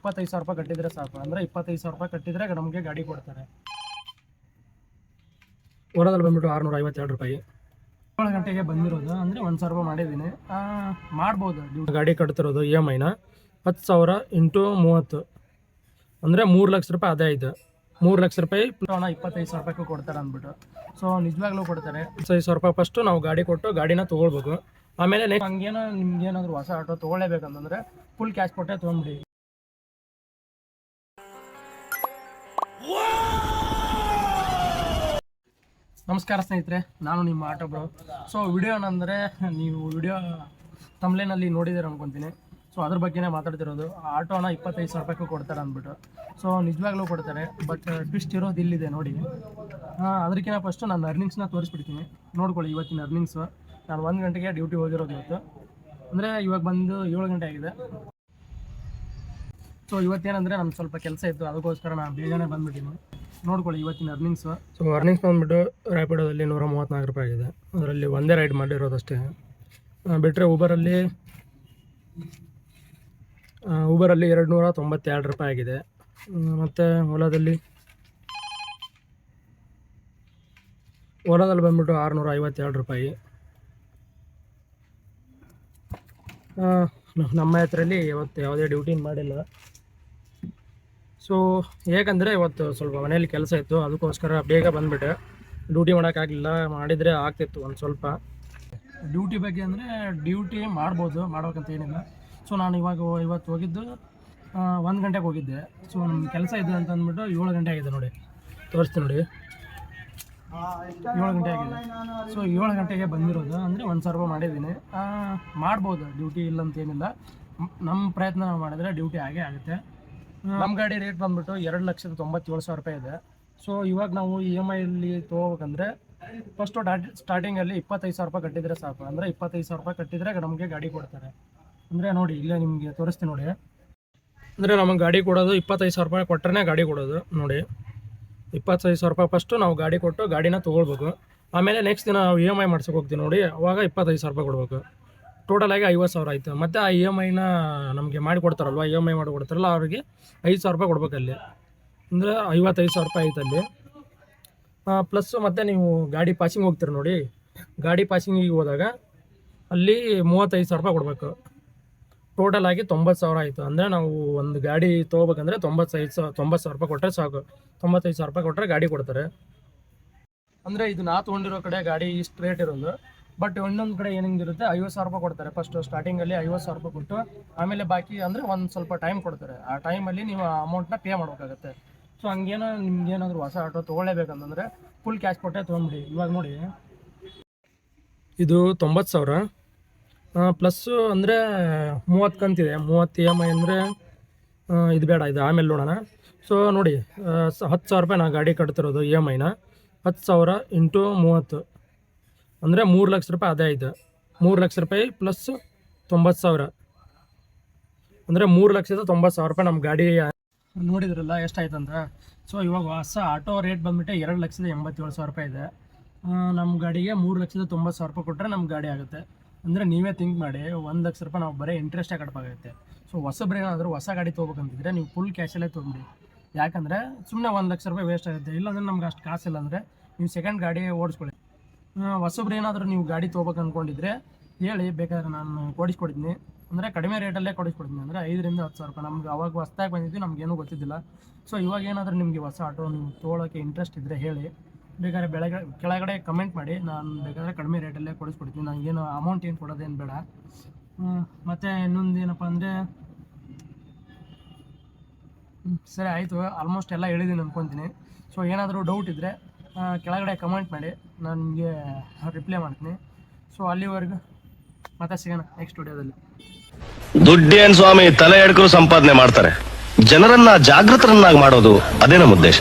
25,000 ರೂಪಾಯಿ ಕಟ್ಟಿದರೆ ಸಾಕು. ಅಂದರೆ 25,000 ರೂಪಾಯಿ ಕಟ್ಟಿದರೆ ನಮಗೆ ಗಾಡಿ ಕೊಡ್ತಾರೆ. ಓಲಾದಲ್ಲಿ ಬಂದ್ಬಿಟ್ಟು 652 ರೂಪಾಯಿ. 7 ಗಂಟೆಗೆ ಬಂದಿರೋದು, ಅಂದರೆ 1,000 ರೂಪಾಯಿ ಮಾಡಿದ್ದೀನಿ. ಮಾಡ್ಬೋದು. ಗಾಡಿ ಕಟ್ತಿರೋದು EMI 10,000 ಇಂಟು 30 ಅಂದರೆ 3 ಲಕ್ಷ ರೂಪಾಯಿ ಅದೇ ಇದೆ. 3 ಲಕ್ಷ ರೂಪಾಯಿ 25,000 ರೂಪಾಯಿಗೂ ಕೊಡ್ತಾರೆ ಅಂದ್ಬಿಟ್ಟು. ಸೊ ನಿಜವಾಗ್ಲೂ ಕೊಡ್ತಾರೆ. 25,000 ರೂಪಾಯಿ ಫಸ್ಟು ನಾವು ಗಾಡಿ ಕೊಟ್ಟು ಗಾಡಿನ ತೊಗೊಳ್ಬೇಕು. ಆಮೇಲೆ ನೆಕ್ಸ್ಟ್ ಹಂಗೇನೋ ನಿಮ್ಗೇನಾದರೂ ಹೊಸ ಆಟೋ ತೊಗೊಳ್ಳೇಬೇಕಂತಂದರೆ ಫುಲ್ ಕ್ಯಾಶ್ ಕೊಟ್ಟೆ ತೊಗೊಂಡ್ಬಿಡಿ. ನಮಸ್ಕಾರ ಸ್ನೇಹಿತರೆ, ನಾನು ನಿಮ್ಮ ಆಟೋ ಬ್ರೋ. ಸೊ ವಿಡಿಯೋನಂದರೆ ನೀವು ವಿಡಿಯೋ ತಮ್ಲೇನಲ್ಲಿ ನೋಡಿದ್ದೀರ ಅನ್ಕೊತೀನಿ. ಸೊ ಅದ್ರ ಬಗ್ಗೆನೇ ಮಾತಾಡ್ತಿರೋದು. ಆಟೋನ 25,000 ರೂಪಾಯಿಗೂ ಕೊಡ್ತಾರೆ ಅಂದ್ಬಿಟ್ಟು. ಸೊ ನಿಜವಾಗ್ಲೂ ಕೊಡ್ತಾರೆ, ಬಟ್ ಟ್ವಿಸ್ಟ್ ಇರೋದು ಇಲ್ಲಿದೆ ನೋಡಿ. ಅದಕ್ಕಿಂತ ಫಸ್ಟು ನಾನು ಅರ್ನಿಂಗ್ಸ್ನ ತೋರಿಸ್ಬಿಡ್ತೀನಿ, ನೋಡ್ಕೊಳ್ಳಿ. ಇವತ್ತಿನ ಅರ್ನಿಂಗ್ಸು ನಾನು 1 ಗಂಟೆಗೆ ಡ್ಯೂಟಿ ಹೋಗಿರೋದು ಇವತ್ತು. ಅಂದರೆ ಇವಾಗ ಬಂದು 7 ಗಂಟೆ ಆಗಿದೆ. ಸೊ ಇವತ್ತೇನಂದರೆ ನಮ್ಗೆ ಸ್ವಲ್ಪ ಕೆಲಸ ಇತ್ತು, ಅದಕ್ಕೋಸ್ಕರ ನಾನು ಬೇಗನೆ ಬಂದುಬಿಟ್ಟಿನಿ. ನೋಡ್ಕೊಳ್ಳಿ ಇವತ್ತಿನ ಅರ್ನಿಂಗ್ಸು. ಸೊ ಅರ್ನಿಂಗ್ಸ್ ಬಂದುಬಿಟ್ಟು ರ್ಯಾಪಿಡೋದಲ್ಲಿ 134 ರೂಪಾಯಿ ಆಗಿದೆ. ಅದರಲ್ಲಿ ಒಂದೇ ರೈಡ್ ಮಾಡಿರೋದಷ್ಟೇ. ಬಿಟ್ಟರೆ ಊಬರಲ್ಲಿ 292 ರೂಪಾಯಿ ಆಗಿದೆ. ಮತ್ತು ಓಲಾದಲ್ಲಿ ಬಂದುಬಿಟ್ಟು 652 ರೂಪಾಯಿ. ನಮ್ಮ ಹತ್ರಲ್ಲಿ ಇವತ್ತು ಯಾವುದೇ ಡ್ಯೂಟಿನ ಮಾಡಿಲ್ಲ. ಸೊ ಏಕೆಂದರೆ ಇವತ್ತು ಸ್ವಲ್ಪ ಮನೆಯಲ್ಲಿ ಕೆಲಸ ಇತ್ತು, ಅದಕ್ಕೋಸ್ಕರ ಬೇಗ ಬಂದುಬಿಟ್ಟೆ. ಡ್ಯೂಟಿ ಮಾಡೋಕ್ಕಾಗಲಿಲ್ಲ, ಮಾಡಿದರೆ ಆಗ್ತಿತ್ತು ಒಂದು ಸ್ವಲ್ಪ. ಡ್ಯೂಟಿ ಬಗ್ಗೆ ಅಂದರೆ ಡ್ಯೂಟಿ ಮಾಡ್ಬೋದು, ಮಾಡೋಕ್ಕಂತ ಏನಿಲ್ಲ. ಸೊ ನಾನು ಇವತ್ತು ಹೋಗಿದ್ದು 1 ಗಂಟೆಗೆ ಹೋಗಿದ್ದೆ. ಸೊ ನಮ್ಮ ಕೆಲಸ ಇದೆ ಅಂತ ಅಂದ್ಬಿಟ್ಟು 7 ಗಂಟೆ ಆಗಿದೆ ನೋಡಿ, ತೋರಿಸ್ತೀನಿ ನೋಡಿ. 7 ಗಂಟೆ ಆಗಿದೆ. ಸೊ 7 ಗಂಟೆಗೆ ಬಂದಿರೋದು, ಅಂದರೆ 1,000 ರೂಪಾಯಿ ಮಾಡಿದ್ದೀನಿ. ಮಾಡ್ಬೋದು, ಡ್ಯೂಟಿ ಇಲ್ಲ ಅಂತ ಏನಿಲ್ಲ. ನಮ್ಮ ಪ್ರಯತ್ನ ನಾವು ಮಾಡಿದ್ರೆ ಡ್ಯೂಟಿ ಆಗೇ ಆಗುತ್ತೆ. ನಮ್ಮ ಗಾಡಿ ರೇಟ್ ಬಂದುಬಿಟ್ಟು 2,97,000 ರೂಪಾಯಿ ಇದೆ. ಸೊ ಇವಾಗ ನಾವು EMIಯಲ್ಲಿ ತೊಗೋಬೇಕಂದ್ರೆ ಫಸ್ಟು ಸ್ಟಾರ್ಟಿಂಗಲ್ಲಿ 25,000 ರೂಪಾಯಿ ಕಟ್ಟಿದರೆ ಸಾಕು. ಅಂದರೆ 25,000 ರೂಪಾಯಿ ಕಟ್ಟಿದರೆ ನಮಗೆ ಗಾಡಿ ಕೊಡ್ತಾರೆ. ಅಂದರೆ ನೋಡಿ, ಇಲ್ಲೇ ನಿಮಗೆ ತೋರಿಸ್ತೀನಿ ನೋಡಿ. ಅಂದರೆ ನಮಗೆ ಗಾಡಿ ಕೊಡೋದು 25,000 ರೂಪಾಯಿ ಕೊಟ್ಟರೆ ಗಾಡಿ ಕೊಡೋದು ನೋಡಿ. 25,000 ರೂಪಾಯಿ ಫಸ್ಟು ನಾವು ಗಾಡಿ ಕೊಟ್ಟು ಗಾಡಿನ ತೊಗೊಳ್ಬೇಕು. ಆಮೇಲೆ ನೆಕ್ಸ್ಟ್ ದಿನ ನಾವು EMI ಮಾಡ್ಸೋಕೆ ಹೋಗ್ತೀವಿ ನೋಡಿ, ಅವಾಗ 25,000 ರೂಪಾಯಿ ಕೊಡಬೇಕು. ಟೋಟಲಾಗಿ 50,000 ಆಯಿತು. ಮತ್ತು ಆ EMIನ ನಮಗೆ ಮಾಡಿಕೊಡ್ತಾರಲ್ವ, EMI ಮಾಡಿಕೊಡ್ತಾರಲ್ಲ, ಅವ್ರಿಗೆ 5,000 ರೂಪಾಯಿ ಕೊಡ್ಬೇಕಲ್ಲಿ. ಅಂದರೆ 55,000 ರೂಪಾಯಿ ಆಯ್ತು ಅಲ್ಲಿ. ಪ್ಲಸ್ಸು ಮತ್ತು ನೀವು ಗಾಡಿ ಪಾಸಿಂಗ್ ಹೋಗ್ತೀರಿ ನೋಡಿ, ಗಾಡಿ ಪಾಸಿಂಗಿಗೆ ಹೋದಾಗ ಅಲ್ಲಿ 35,000 ರೂಪಾಯಿ ಕೊಡಬೇಕು. ಟೋಟಲಾಗಿ 90,000 ಆಯಿತು. ಅಂದರೆ ನಾವು ಒಂದು ಗಾಡಿ ತೊಗೋಬೇಕಂದ್ರೆ 90,000 ರೂಪಾಯಿ ಕೊಟ್ಟರೆ ಸಾಕು. 95,000 ರೂಪಾಯಿ ಕೊಟ್ಟರೆ ಗಾಡಿ ಕೊಡ್ತಾರೆ. ಅಂದರೆ ಇದು ನಾ ತೊಗೊಂಡಿರೋ ಕಡೆ ಗಾಡಿ ಇಷ್ಟು ರೇಟ್ ಇರೋದು. ಬಟ್ ಇನ್ನೊಂದು ಕಡೆ ಏನಿರುತ್ತೆ, 50,000 ರೂಪಾಯಿ ಕೊಡ್ತಾರೆ. ಫಸ್ಟು ಸ್ಟಾರ್ಟಿಂಗಲ್ಲಿ 50,000 ರೂಪಾಯಿ ಕೊಟ್ಟು ಆಮೇಲೆ ಬಾಕಿ ಅಂದರೆ ಒಂದು ಸ್ವಲ್ಪ ಟೈಮ್ ಕೊಡ್ತಾರೆ. ಆ ಟೈಮಲ್ಲಿ ನೀವು ಅಮೌಂಟ್ನ ಪೇ ಮಾಡಬೇಕಾಗತ್ತೆ. ಸೊ ಹಂಗೇನೋ ನಿಮ್ಗೇನಾದರೂ ಹೊಸ ಆಟೋ ತೊಗೊಳ್ಳೇಬೇಕಂತಂದರೆ ಫುಲ್ ಕ್ಯಾಶ್ ಕೊಟ್ಟೆ ತೊಗೊಂಡ್ಬಿಡಿ. ಇವಾಗ ನೋಡಿ, ಇದು 90,000 ಪ್ಲಸ್ಸು ಅಂದರೆ 30 ಕಂತಿದೆ. 30 EMI ಅಂದರೆ ಇದು ಬೇಡ, ಇದು ಆಮೇಲೆ ನೋಡೋಣ. ಸೊ ನೋಡಿ, 10,000 ರೂಪಾಯಿ ನಾನು ಗಾಡಿ ಕಟ್ತಿರೋದು EMI 10,000 ಇಂಟು 30 ಅಂದರೆ 3 ಲಕ್ಷ ರೂಪಾಯಿ ಅದೇ ಇದೆ. 3 ಲಕ್ಷ ರೂಪಾಯಿ ಪ್ಲಸ್ 90,000 ಅಂದರೆ 3,90,000 ರೂಪಾಯಿ ನಮ್ಮ ಗಾಡಿ. ನೋಡಿದ್ರಲ್ಲ ಎಷ್ಟಾಯ್ತು ಅಂತ. ಸೊ ಇವಾಗ ಹೊಸ ಆಟೋ ರೇಟ್ ಬಂದುಬಿಟ್ಟು 2,87,000 ರೂಪಾಯಿ ಇದೆ. ನಮ್ಮ ಗಾಡಿಗೆ 3,90,000 ರೂಪಾಯಿ ಕೊಟ್ಟರೆ ನಮ್ಮ ಗಾಡಿ ಆಗುತ್ತೆ. ಅಂದರೆ ನೀವೇ ಥಿಂಕ್ ಮಾಡಿ, 1 ಲಕ್ಷ ರೂಪಾಯಿ ನಾವು ಬರೀ ಇಂಟ್ರೆಸ್ಟೇ ಕಟ್ಟಬೇಕಾಗುತ್ತೆ. ಸೊ ಹೊಸಬ್ರೇನಾದರೂ ಹೊಸ ಗಾಡಿ ತೊಗೋಬೇಕಂತಿದ್ರೆ ನೀವು ಫುಲ್ ಕ್ಯಾಶಲ್ಲೇ ತೊಗೊಂಬಿಡಿ. ಯಾಕಂದರೆ ಸುಮ್ಮನೆ 1 ಲಕ್ಷ ರೂಪಾಯಿ ವೇಸ್ಟ್ ಆಗುತ್ತೆ. ಇಲ್ಲಾಂದರೆ ನಮ್ಗೆ ಅಷ್ಟು ಕಾಸಿಲ್ಲ ಅಂದರೆ ನೀವು ಸೆಕೆಂಡ್ ಗಾಡಿ ಓಡಿಸ್ಕೊಳ್ಳಿ. ಹೊಸಬ್ರು ಏನಾದರೂ ನೀವು ಗಾಡಿ ತೊಗೋಬೇಕು ಅಂದ್ಕೊಂಡಿದ್ರೆ ಹೇಳಿ, ಬೇಕಾದ್ರೆ ನಾನು ಕೊಡಿಸ್ಕೊಡ್ತೀನಿ. ಅಂದರೆ ಕಡಿಮೆ ರೇಟಲ್ಲೇ ಕೊಡಿಸ್ಕೊಡ್ತೀನಿ. ಅಂದರೆ 5,000 ರಿಂದ 10,000 ರೂಪಾಯಿ. ನಮ್ಗೆ ಅವಾಗ ಹೊಸ್ದಾಗಿ ಬಂದಿದ್ದು, ನಮಗೇನೂ ಗೊತ್ತಿದ್ದಿಲ್ಲ. ಸೊ ಇವಾಗ ಏನಾದರೂ ನಿಮಗೆ ಹೊಸ ಆಟೋ ನೀವು ತೊಗೊಳೋಕ್ಕೆ ಇಂಟ್ರೆಸ್ಟ್ ಇದ್ದರೆ ಹೇಳಿ, ಬೇಕಾದ್ರೆ ಕೆಳಗಡೆ ಕಮೆಂಟ್ ಮಾಡಿ. ನಾನು ಬೇಕಾದರೆ ಕಡಿಮೆ ರೇಟಲ್ಲೇ ಕೊಡಿಸ್ಕೊಡ್ತೀನಿ. ನನಗೇನು ಅಮೌಂಟ್ ಏನು ಕೊಡೋದೇನು ಬೇಡ. ಮತ್ತು ಇನ್ನೊಂದು ಏನಪ್ಪ ಅಂದರೆ, ಸರಿ ಆಯಿತು, ಆಲ್ಮೋಸ್ಟ್ ಎಲ್ಲ ಹೇಳಿದ್ದೀನಿ ಅಂದ್ಕೊತೀನಿ. ಸೊ ಏನಾದರೂ ಡೌಟ್ ಇದ್ದರೆ ಕೆಳಗಡೆ ಕಮೆಂಟ್ ಮಾಡಿ, ನಾನು ನಿಮಗೆ ರಿಪ್ಲೈ ಮಾಡ್ತೀನಿ. ಸೊ ಅಲ್ಲಿವರೆಗೂ ಮತ್ತೆ ಸಿಗೋಣ ನೆಕ್ಸ್ಟ್ ವಿಡಿಯೋದಲ್ಲಿ. ದುಡ್ಡೇನ್ ಸ್ವಾಮಿ, ತಲೆ ಎಡ್ಕರು ಸಂಪಾದನೆ ಮಾಡ್ತಾರೆ. ಜನರನ್ನ ಜಾಗೃತರನ್ನಾಗಿ ಮಾಡೋದು ಅದೇ ನಮ್ಮ ಉದ್ದೇಶ.